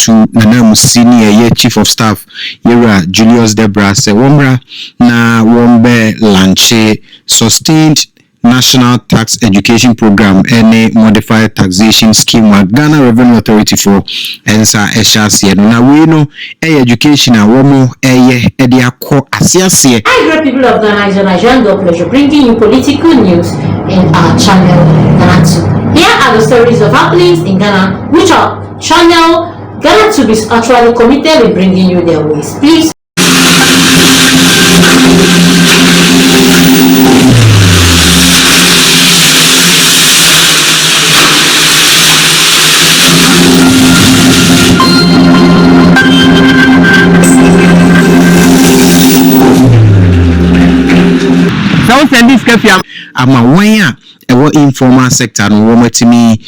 to Nana Senior Chief of Staff Yera Julius Debrah say Wombra na Wombe Lanche sustained National Tax Education Program any modified taxation scheme with Ghana Revenue Authority for Ensa Eshasi. Now we know education and womo edia ko asiase. Hi, great people of Ghana, it's Nigerian pleasure bringing you political news in our channel Ghanatube. Here are the stories of happenings in Ghana, which our channel Ghanatube is actually committed with bringing you their ways. Please. Ama wanya ewo informal sector no wo matimi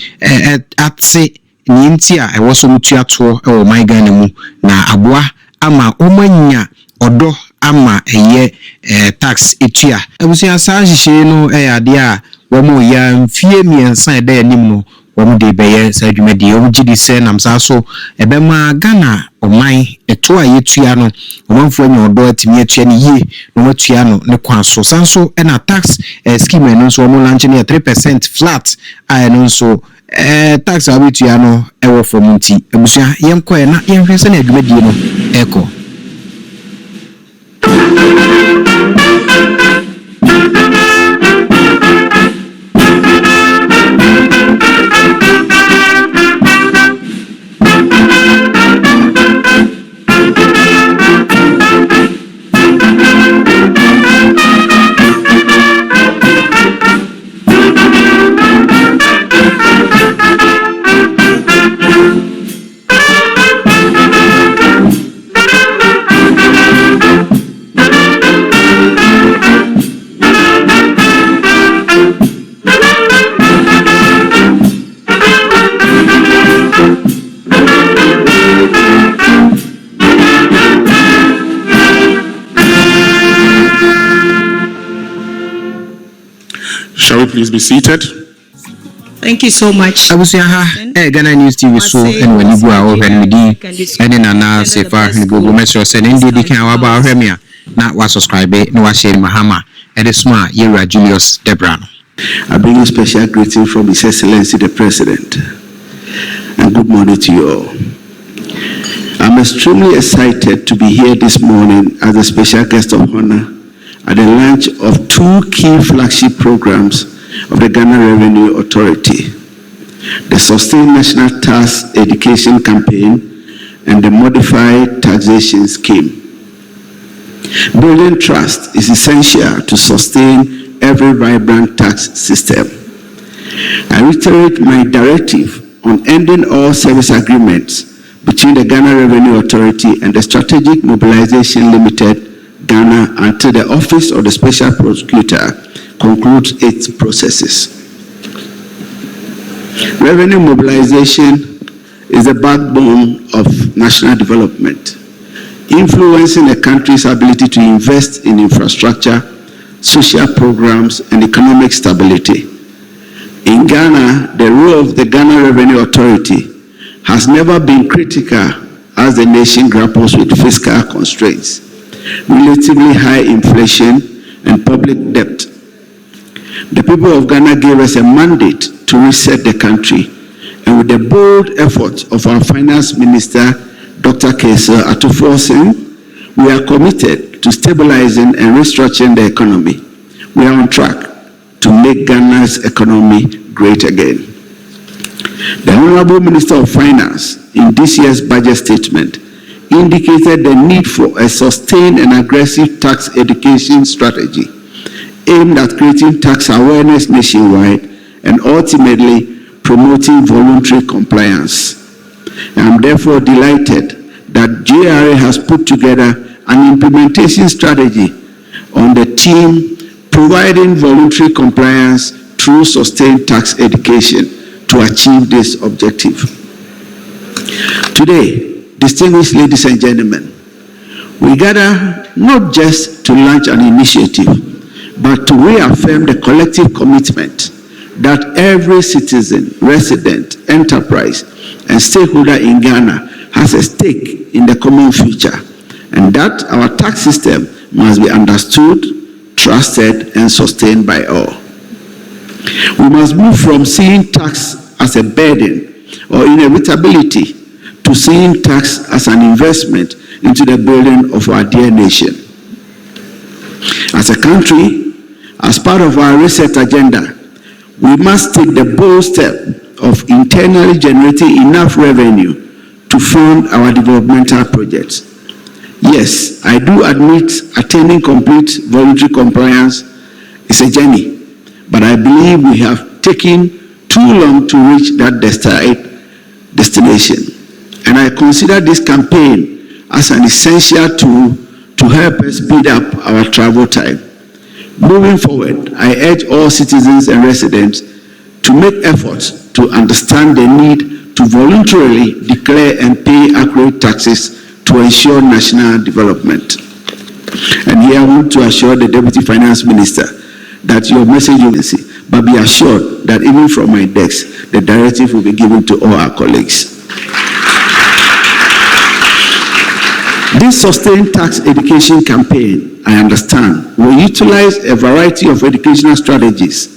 atse nintia ewo so mutuato ewo my Ghana mu na aboa ama omanya odo ama eye tax etua abusia saa hihye no ade a wo mo ya mfie miensa eda anim no wo de beye saa dwumadi wo gidi se nam saa so ebema Ghana oman eto a yetua no omanfo anya odo atimi atua ne yie no matua no ne kwan so sanso na tax scheme no so wo launch ne 3% flat a no so tax abetua no ewo from nti abusia yenkoe na yenhwese na adwumadi no eko. Shall we please be seated? Thank you so much. Ghana News TV so and when you go out and we and then na sefa ni go message send in the can aba ahwemia na wa subscribe na wa share Mahama and the smart Yera Julius Debrah. I bring you special greeting from His Excellency the President, and good morning to you all. I'm extremely excited to be here this morning as a special guest of honor at the launch of two key flagship programs of the Ghana Revenue Authority, the Sustained National Tax Education Campaign and the Modified Taxation Scheme. Building trust is essential to sustain every vibrant tax system. I reiterate my directive on ending all service agreements between the Ghana Revenue Authority and the Strategic Mobilization Limited Ghana until the Office of the Special Prosecutor concludes its processes. Revenue mobilization is the backbone of national development, influencing a country's ability to invest in infrastructure, social programs, and economic stability. In Ghana, the role of the Ghana Revenue Authority has never been critical as the nation grapples with fiscal constraints, relatively high inflation, and public debt. The people of Ghana gave us a mandate to reset the country, and with the bold efforts of our Finance Minister, Dr. Nketiah we are committed to stabilizing and restructuring the economy. We are on track to make Ghana's economy great again. The Honorable Minister of Finance, in this year's budget statement, indicated the need for a sustained and aggressive tax education strategy aimed at creating tax awareness nationwide and ultimately promoting voluntary compliance. I am therefore delighted that GRA has put together an implementation strategy on the theme providing voluntary compliance through sustained tax education to achieve this objective. Today, distinguished ladies and gentlemen, we gather not just to launch an initiative, but to reaffirm the collective commitment that every citizen, resident, enterprise, and stakeholder in Ghana has a stake in the common future, and that our tax system must be understood, trusted, and sustained by all. We must move from seeing tax as a burden or inevitability to seeing tax as an investment into the building of our dear nation. As a country, as part of our reset agenda, we must take the bold step of internally generating enough revenue to fund our developmental projects. Yes, I do admit attaining complete voluntary compliance is a journey, but I believe we have taken too long to reach that destination. And I consider this campaign as an essential tool to help us speed up our travel time. Moving forward, I urge all citizens and residents to make efforts to understand the need to voluntarily declare and pay accurate taxes to ensure national development. And here I want to assure the Deputy Finance Minister that your message will be seen, but be assured that even from my desk, the directive will be given to all our colleagues. This sustained tax education campaign, I understand, will utilize a variety of educational strategies,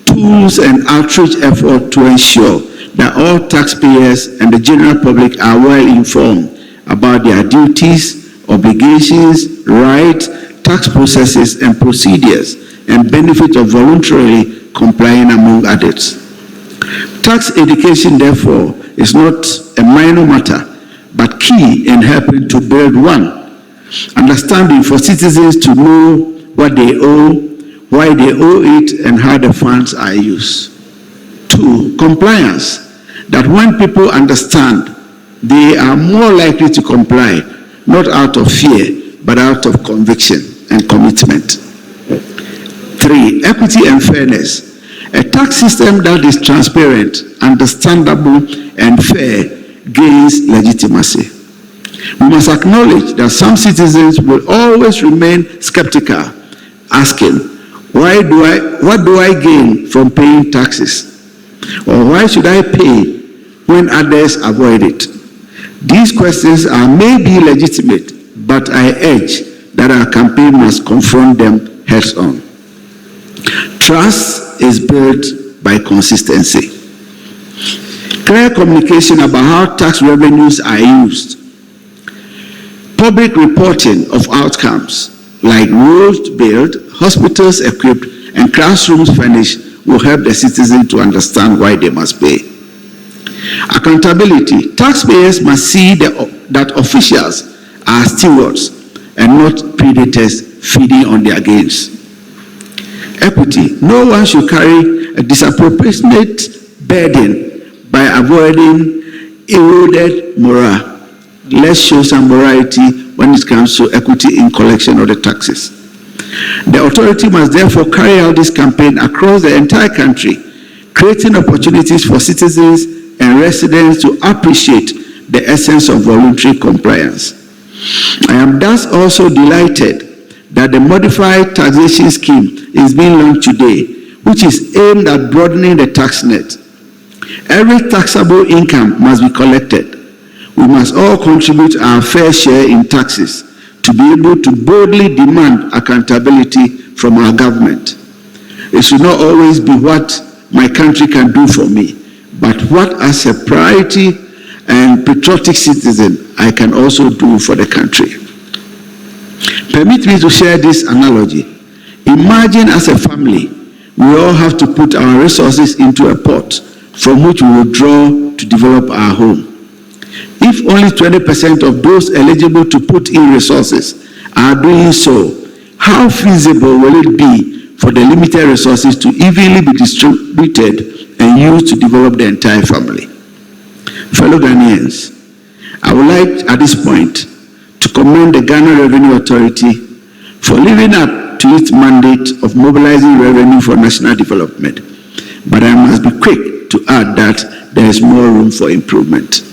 tools, and outreach efforts to ensure that all taxpayers and the general public are well informed about their duties, obligations, rights, tax processes, and procedures, and benefits of voluntarily complying, among others. Tax education, therefore, is not a minor matter, but key in helping to build one, understanding for citizens to know what they owe, why they owe it, and how the funds are used. 2, compliance, that when people understand, they are more likely to comply, not out of fear, but out of conviction and commitment. 3, equity and fairness, a tax system that is transparent, understandable, and fair gains legitimacy. We must acknowledge that some citizens will always remain skeptical, asking, what do I gain from paying taxes? Or why should I pay when others avoid it? These questions are maybe legitimate, but I urge that our campaign must confront them heads on. Trust is built by consistency. Clear communication about how tax revenues are used. Public reporting of outcomes like roads built, hospitals equipped, and classrooms furnished will help the citizen to understand why they must pay. Accountability. Taxpayers must see that officials are stewards and not predators feeding on their gains. Equity. No one should carry a disproportionate burden by avoiding eroded morale. Let's show some morality when it comes to equity in collection of the taxes. The authority must therefore carry out this campaign across the entire country, creating opportunities for citizens and residents to appreciate the essence of voluntary compliance. I am thus also delighted that the modified taxation scheme is being launched today, which is aimed at broadening the tax net. Every taxable income must be collected. We must all contribute our fair share in taxes to be able to boldly demand accountability from our government. It should not always be what my country can do for me, but what as a priority and patriotic citizen I can also do for the country. Permit me to share this analogy. Imagine as a family, we all have to put our resources into a pot from which we will draw to develop our home. If only 20% of those eligible to put in resources are doing so, how feasible will it be for the limited resources to evenly be distributed and used to develop the entire family? Fellow Ghanaians, I would like at this point to commend the Ghana Revenue Authority for living up to its mandate of mobilizing revenue for national development. But I must be quick to add that there is more room for improvement.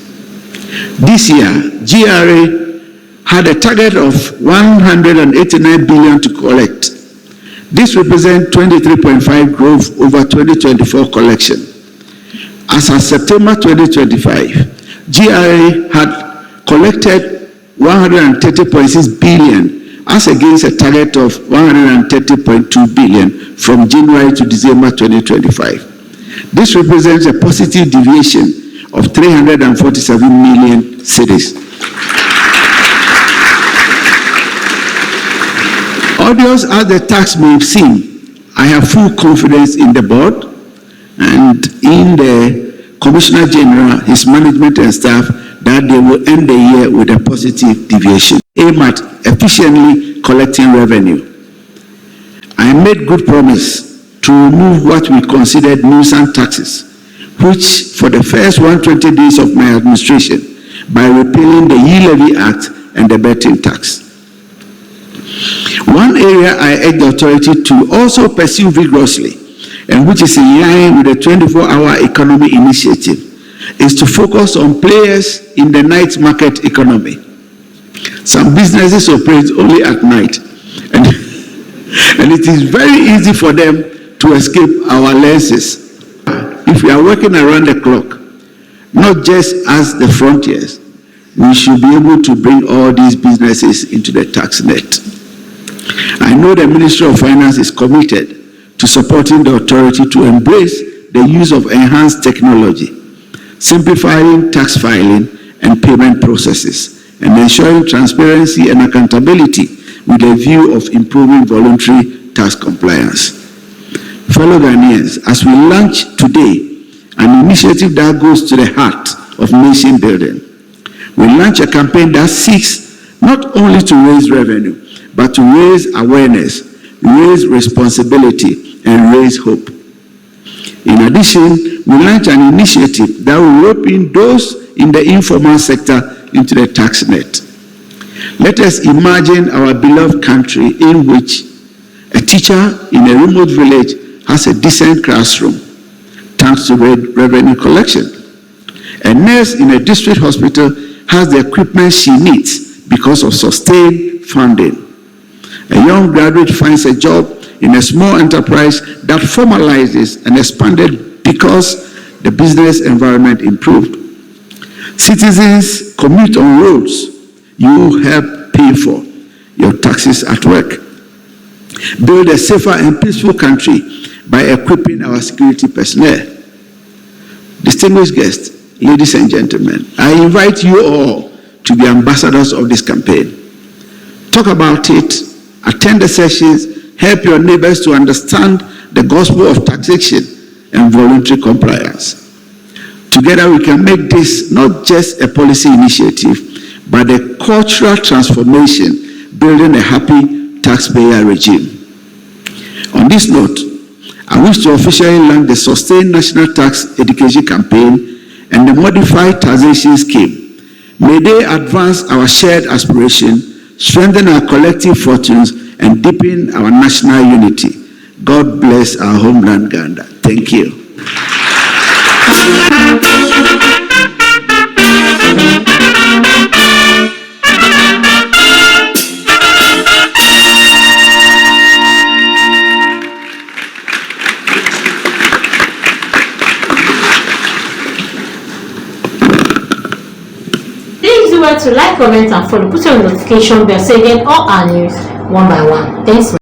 This year, GRA had a target of 189 billion to collect. This represents 23.5% growth over 2024 collection. As of September 2025, GRA had collected 130.6 billion as against a target of 130.2 billion from January to December 2025. This represents a positive deviation of 347 million cedis. Obvious as the tax may seem, I have full confidence in the board and in the Commissioner General, his management and staff, that they will end the year with a positive deviation, aim at efficiently collecting revenue. I made good promise to remove what we considered nuisance taxes, which for the first 120 days of my administration, by repealing the Yield Levy Act and the betting tax. One area I urge the authority to also pursue vigorously, and which is in line with the 24-hour economy initiative, is to focus on players in the night market economy. Some businesses operate only at night, and it is very easy for them to escape our lenses. If we are working around the clock, not just as the frontiers, we should be able to bring all these businesses into the tax net. I know the Ministry of Finance is committed to supporting the authority to embrace the use of enhanced technology, simplifying tax filing and payment processes, and ensuring transparency and accountability with a view of improving voluntary tax compliance. Fellow Ghanaians, as we launch today an initiative that goes to the heart of nation building, we launch a campaign that seeks not only to raise revenue, but to raise awareness, raise responsibility, and raise hope. In addition, we launch an initiative that will rope in those in the informal sector into the tax net. Let us imagine our beloved country in which a teacher in a remote village has a decent classroom thanks to revenue collection. A nurse in a district hospital has the equipment she needs because of sustained funding. A young graduate finds a job in a small enterprise that formalizes and expanded because the business environment improved. Citizens commute on roads you help pay for, your taxes at work. Build a safer and peaceful country by equipping our security personnel. Distinguished guests, ladies and gentlemen, I invite you all to be ambassadors of this campaign. Talk about it, attend the sessions, help your neighbors to understand the gospel of taxation and voluntary compliance. Together we can make this not just a policy initiative, but a cultural transformation, building a happy taxpayer regime. On this note, I wish to officially launch the Sustained National Tax Education Campaign and the Modified Taxation Scheme. May they advance our shared aspiration, strengthen our collective fortunes, and deepen our national unity. God bless our homeland, Ghana. Thank you. Please do well to like, comment, and follow. Put on the notification bell so you get all our news one by one. Thanks.